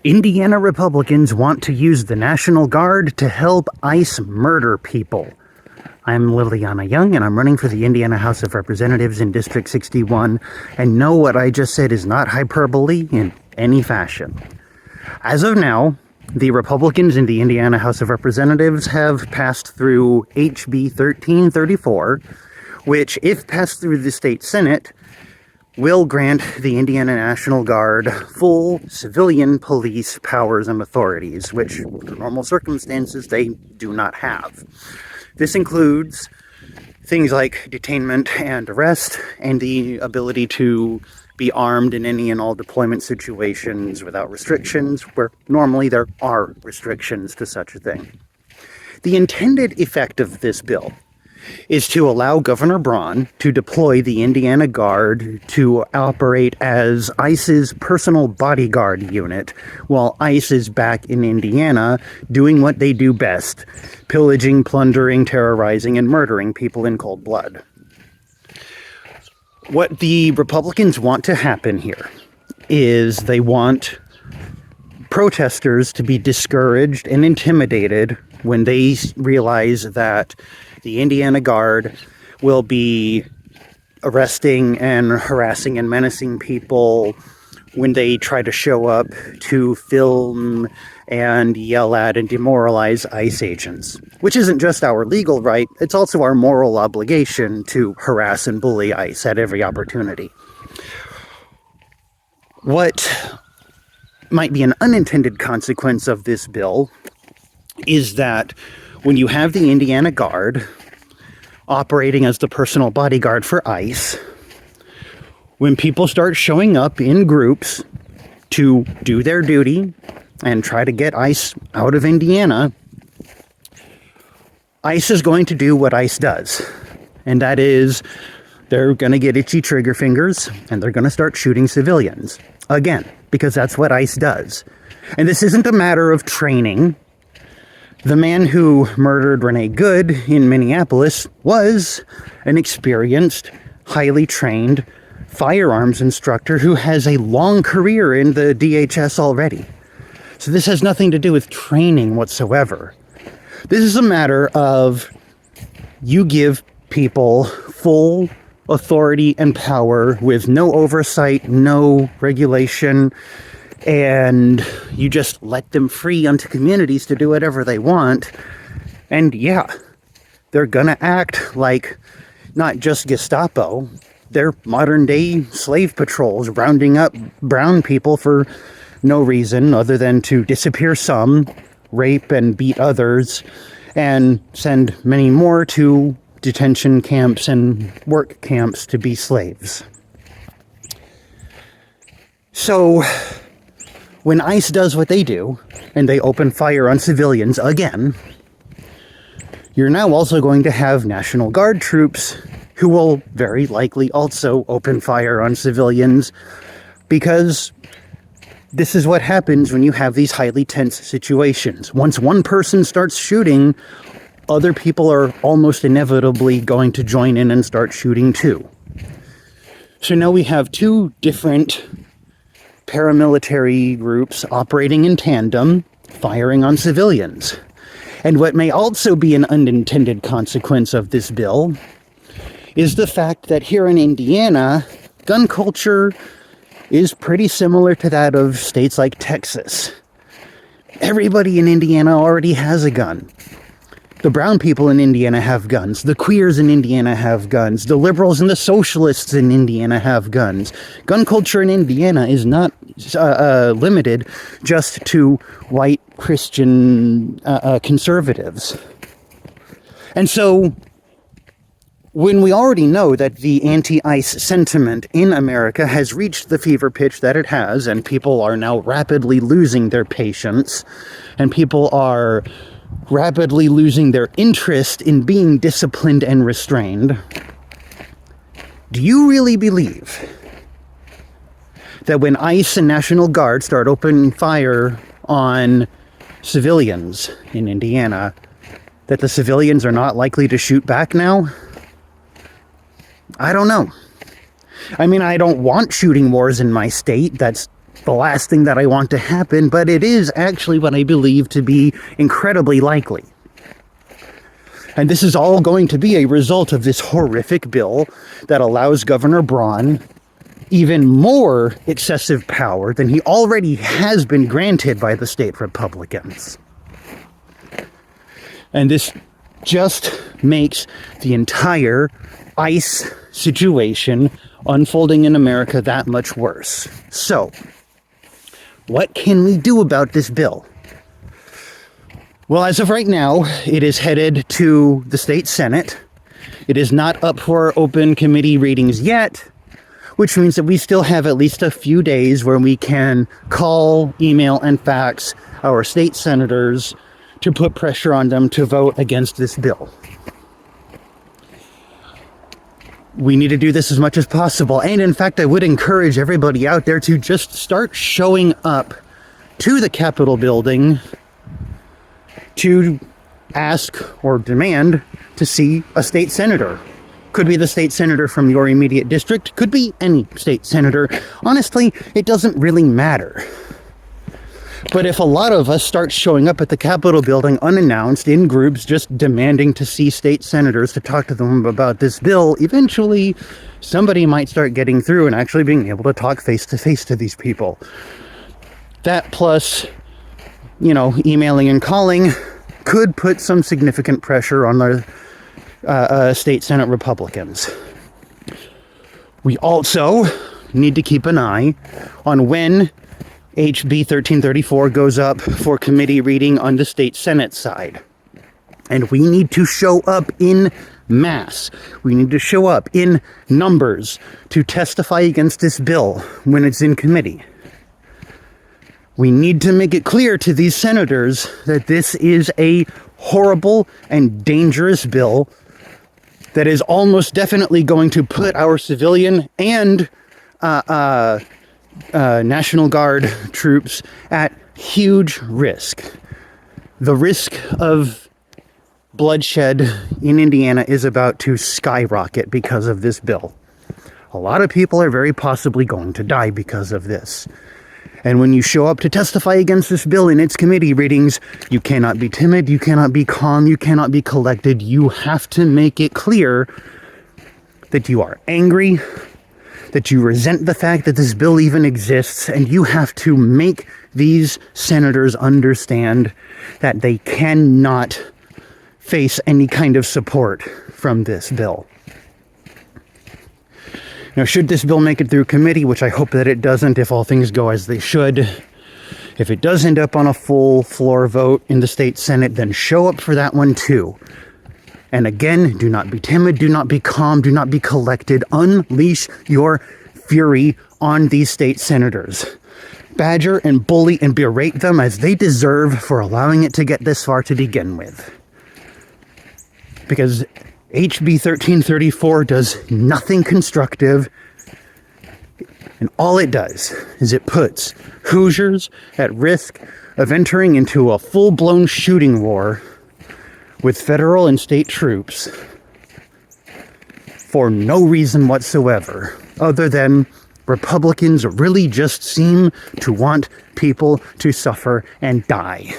Indiana Republicans want to use the National Guard to help ICE murder people. I'm Liliana Young, and I'm running for the Indiana House of Representatives in District 61, and know what I just said is not hyperbole in any fashion. As of now, the Republicans in the Indiana House of Representatives have passed through HB 1334, which, if passed through the state Senate, will grant the Indiana National Guard full civilian police powers and authorities, which, under normal circumstances, they do not have. This includes things like detainment and arrest, and the ability to be armed in any and all deployment situations without restrictions, where normally there are restrictions to such a thing. The intended effect of this bill is to allow Governor Braun to deploy the Indiana Guard to operate as ICE's personal bodyguard unit, while ICE is back in Indiana doing what they do best: pillaging, plundering, terrorizing, and murdering people in cold blood. What the Republicans want to happen here is they want protesters to be discouraged and intimidated when they realize that the Indiana Guard will be arresting and harassing and menacing people when they try to show up to film and yell at and demoralize ICE agents, which isn't just our legal right, it's also our moral obligation to harass and bully ICE at every opportunity. What might be an unintended consequence of this bill is that when you have the Indiana Guard operating as the personal bodyguard for ICE, when people start showing up in groups to do their duty and try to get ICE out of Indiana, ICE is going to do what ICE does. And that is, they're going to get itchy trigger fingers and they're going to start shooting civilians. Again, because that's what ICE does. And this isn't a matter of training. The man who murdered Renee Good in Minneapolis was an experienced, highly trained firearms instructor who has a long career in the DHS already. So this has nothing to do with training whatsoever. This is a matter of you give people full authority and power with no oversight, no regulation, and you just let them free onto communities to do whatever they want. And yeah, they're gonna act like not just Gestapo, they're modern day slave patrols rounding up brown people for no reason other than to disappear some, rape and beat others, and send many more to detention camps and work camps to be slaves. So when ICE does what they do, and they open fire on civilians again, you're now also going to have National Guard troops who will very likely also open fire on civilians, because this is what happens when you have these highly tense situations. Once one person starts shooting, other people are almost inevitably going to join in and start shooting too. So now we have two different paramilitary groups operating in tandem, firing on civilians. And what may also be an unintended consequence of this bill is the fact that here in Indiana, gun culture is pretty similar to that of states like Texas. Everybody in Indiana already has a gun. The brown people in Indiana have guns. The queers in Indiana have guns. The liberals and the socialists in Indiana have guns. Gun culture in Indiana is not limited just to white Christian conservatives. And so, when we already know that the anti-ICE sentiment in America has reached the fever pitch that it has, and people are now rapidly losing their patience, and people are rapidly losing their interest in being disciplined and restrained, do you really believe that when ICE and National Guard start opening fire on civilians in Indiana, that the civilians are not likely to shoot back now? I don't know. I mean, I don't want shooting wars in my state. That's the last thing that I want to happen, but it is actually what I believe to be incredibly likely. And this is all going to be a result of this horrific bill that allows Governor Braun even more excessive power than he already has been granted by the state Republicans. And this just makes the entire ICE situation unfolding in America that much worse. So, what can we do about this bill? Well, as of right now, it is headed to the state Senate. It is not up for open committee readings yet, which means that we still have at least a few days where we can call, email, and fax our state senators to put pressure on them to vote against this bill. We need to do this as much as possible. And in fact, I would encourage everybody out there to just start showing up to the Capitol building to ask or demand to see a state senator. Could be the state senator from your immediate district, could be any state senator. Honestly, it doesn't really matter. But if a lot of us start showing up at the Capitol building unannounced in groups just demanding to see state senators to talk to them about this bill, eventually somebody might start getting through and actually being able to talk face to face to these people. That plus, emailing and calling could put some significant pressure on the state Senate Republicans. We also need to keep an eye on when HB 1334 goes up for committee reading on the state Senate side. And we need to show up in mass. We need to show up in numbers to testify against this bill when it's in committee. We need to make it clear to these senators that this is a horrible and dangerous bill that is almost definitely going to put our civilian and National Guard troops at huge risk. The risk of bloodshed in Indiana is about to skyrocket because of this bill. A lot of people are very possibly going to die because of this. And when you show up to testify against this bill in its committee readings, you cannot be timid, you cannot be calm, you cannot be collected. You have to make it clear that you are angry, that you resent the fact that this bill even exists, and you have to make these senators understand that they cannot face any kind of support from this bill. Now, should this bill make it through committee, which I hope that it doesn't if all things go as they should, if it does end up on a full floor vote in the state Senate, then show up for that one too. And again, do not be timid, do not be calm, do not be collected. Unleash your fury on these state senators. Badger and bully and berate them as they deserve for allowing it to get this far to begin with. Because HB 1334 does nothing constructive, and all it does is it puts Hoosiers at risk of entering into a full-blown shooting war with federal and state troops for no reason whatsoever, other than Republicans really just seem to want people to suffer and die.